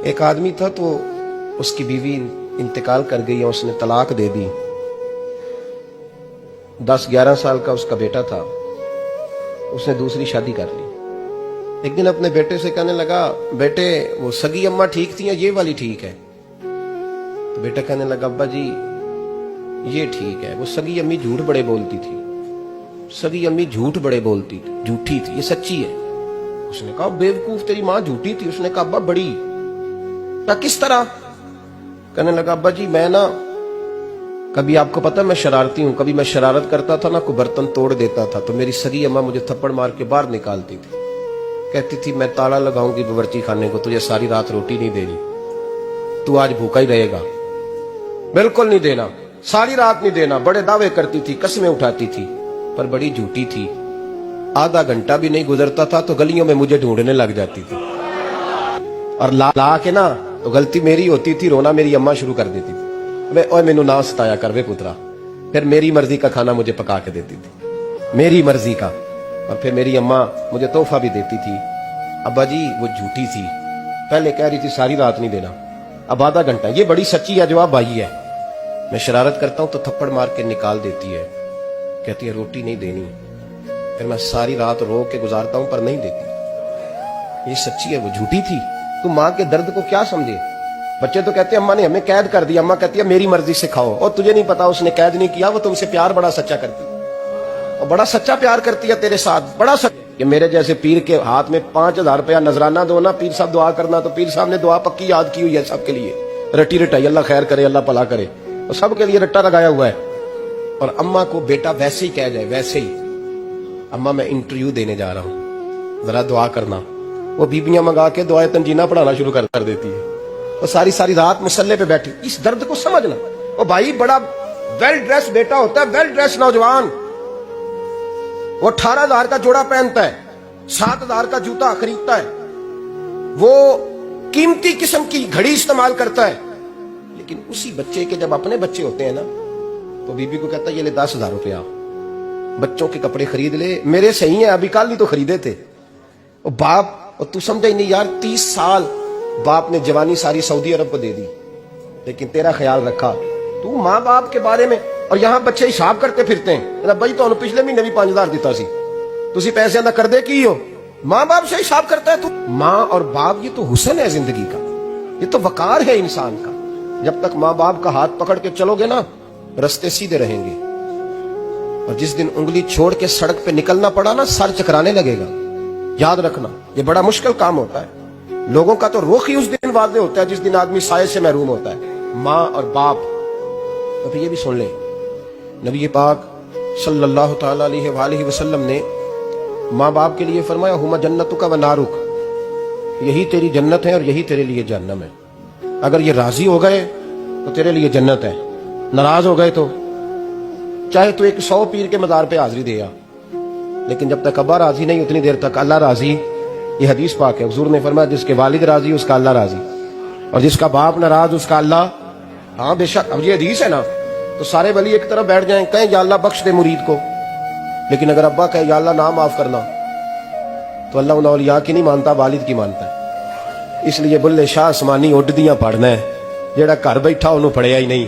ایک آدمی تھا تو اس کی بیوی انتقال کر گئی اور اس نے طلاق دے دی. 10-11 سال کا اس کا بیٹا تھا. اس نے دوسری شادی کر لی. ایک دن اپنے بیٹے سے کہنے لگا, بیٹے وہ سگی اماں ٹھیک تھی یا یہ والی ٹھیک ہے؟ تو بیٹا کہنے لگا, ابا جی یہ ٹھیک ہے. وہ سگی امی جھوٹ بڑے بولتی تھی, سگی امی جھوٹ بڑے بولتی تھی, جھوٹی تھی, یہ سچی ہے. اس نے کہا, بیوقوف تیری ماں جھوٹی تھی. اس نے کہا, ابا بڑی. کہا کس طرح؟ کہنے لگا, ابا جی میں نا کبھی, آپ کو پتا میں شرارتی ہوں, کبھی میں شرارت کرتا تھا نا, کوئی برتن توڑ دیتا تھا تو میری سگی اماں مجھے تھپڑ مار کے باہر نکالتی تھی. کہتی تھی میں تالا لگاؤں گی باورچی خانے کو, تجھے ساری رات روٹی نہیں دینی, تو آج بھوکا ہی رہے گا. بالکل نہیں دینا, ساری رات نہیں دینا. بڑے دعوے کرتی تھی, قسمیں اٹھاتی تھی, پر بڑی جھوٹی تھی. آدھا گھنٹہ بھی نہیں گزرتا تھا تو گلیوں میں مجھے ڈھونڈنے لگ جاتی تھی, اور لا کے نا تو غلطی میری ہوتی تھی, رونا میری اماں شروع کر دیتی تھی. اوے مینوں نہ ستایا کر وے پترا. پھر میری مرضی کا کھانا مجھے پکا کے دیتی تھی, میری مرضی کا. اور پھر میری اماں مجھے تحفہ بھی دیتی تھی. ابا جی وہ جھوٹی تھی, پہلے کہہ رہی تھی ساری رات نہیں دینا, اب آدھا گھنٹہ. یہ بڑی سچی ہے, جواب آئی ہے. میں شرارت کرتا ہوں تو تھپڑ مار کے نکال دیتی ہے, کہتی ہے روٹی نہیں دینی. پھر میں ساری رات رو کے گزارتا ہوں پر نہیں دیتی. یہ سچی ہے, وہ جھوٹی تھی. تو ماں کے درد کو کیا سمجھے؟ بچے تو کہتے ہیں اماں نے ہمیں قید کر دیا, اماں کہتی ہے میری مرضی سے کھاؤ. اور تجھے نہیں پتا اس نے قید نہیں کیا, وہ تم سے پیار بڑا سچا کرتی ہے, اور بڑا سچا پیار کرتی ہے تیرے ساتھ, بڑا سچا. کہ میرے جیسے پیر کے ہاتھ میں 5000 روپیہ نذرانہ دو نا, پیر صاحب دعا کرنا, تو پیر صاحب نے دعا پکی یاد کی ہوئی ہے سب کے لیے, رٹی رٹائی, اللہ خیر کرے, اللہ بھلا کرے, اور سب کے لیے رٹا لگایا ہوا ہے. اور اماں کو بیٹا ویسے ہی کہہ جائے, ویسے ہی, اماں میں انٹرویو دینے جا رہا ہوں, ذرا دعا کرنا. وہ بیبیاں منگا کے دعائے تنجینہ پڑھانا شروع کر دیتی ہے, اور ساری رات مسلے پہ بیٹھی. اس درد کو سمجھنا. اور بھائی بڑا ویل ڈریس بیٹا ہوتا ہے, ویل ڈریس نوجوان, وہ 18,000 کا جوڑا پہنتا ہے, 7,000 کا جوتا خریدتا ہے, وہ قیمتی قسم کی گھڑی استعمال کرتا ہے. لیکن اسی بچے کے جب اپنے بچے ہوتے ہیں نا, تو بیوی کو کہتا ہے یہ لے 10,000 روپیہ, بچوں کے کپڑے خرید لے, میرے صحیح ہیں, ابھی کل ہی تو خریدے تھے. اور باپ, اور تو سمجھا ہی نہیں یار, 30 سال باپ نے جوانی ساری سعودی عرب کو دے دی, لیکن تیرا خیال رکھا. تو ماں باپ کے بارے میں, اور یہاں بچے حساب کرتے پھرتے ہیں, بھائی تو پچھلے مہینے بھی 5,000 دیتا سی, تسی پیسے ادا کر دے کی ہو. ماں باپ سے حساب کرتا ہے تو. ماں اور باپ یہ تو حسن ہے زندگی کا, یہ تو وقار ہے انسان کا. جب تک ماں باپ کا ہاتھ پکڑ کے چلو گے نا, رستے سیدھے رہیں گے. اور جس دن انگلی چھوڑ کے سڑک پہ نکلنا پڑا نا, سر چکرانے لگے گا. یاد رکھنا, یہ بڑا مشکل کام ہوتا ہے. لوگوں کا تو رخ ہی اس دن واضح ہوتا ہے جس دن آدمی سائے سے محروم ہوتا ہے, ماں اور باپ. تو پھر یہ بھی سن لیں, نبی پاک صلی اللہ تعالی علیہ وآلہ وسلم نے ماں باپ کے لیے فرمایا, ہما جنتک و نارک, یہی تیری جنت ہے اور یہی تیرے لیے جہنم ہے. اگر یہ راضی ہو گئے تو تیرے لیے جنت ہے, ناراض ہو گئے تو چاہے تو 100 پیر کے مزار پہ حاضری دے آ, لیکن جب تک ابا راضی نہیں اتنی دیر تک اللہ راضی. یہ حدیث پاک ہے, حضور نے فرمایا جس کے والد راضی اس کا اللہ راضی, اور جس کا باپ ناراض اس کا اللہ. ہاں بے شک, اب یہ حدیث ہے نا, تو سارے ولی ایک طرف بیٹھ جائیں, کہیں یا اللہ بخش دے مرید کو, لیکن اگر ابا کہے یا اللہ نہ معاف کرنا, تو اللہ ان اولیاء کی نہیں مانتا, والد کی مانتا ہے. اس لیے بلے شاہ آسمانی اڈ دیاں پڑھنا ہے, جیڑا گھر بیٹھا انہوں پڑھیا ہی نہیں.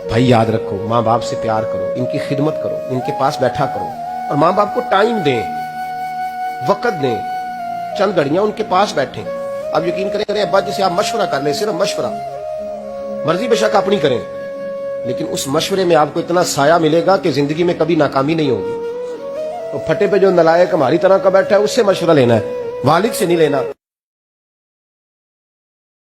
بھائی یاد رکھو, ماں باپ سے پیار کرو, ان کی خدمت کرو, ان کے پاس بیٹھا کرو, اور ماں باپ کو ٹائم دیں, وقت دیں, چند گھڑیاں ان کے پاس بیٹھیں. اب یقین کریں ابا جی سے آپ مشورہ کر لیں, صرف مشورہ, مرضی بے شک اپنی کریں, لیکن اس مشورے میں آپ کو اتنا سایہ ملے گا کہ زندگی میں کبھی ناکامی نہیں ہوگی. تو پھٹے پہ جو نلائق ہماری طرح کا بیٹھا ہے اس سے مشورہ لینا ہے, والد سے نہیں لینا.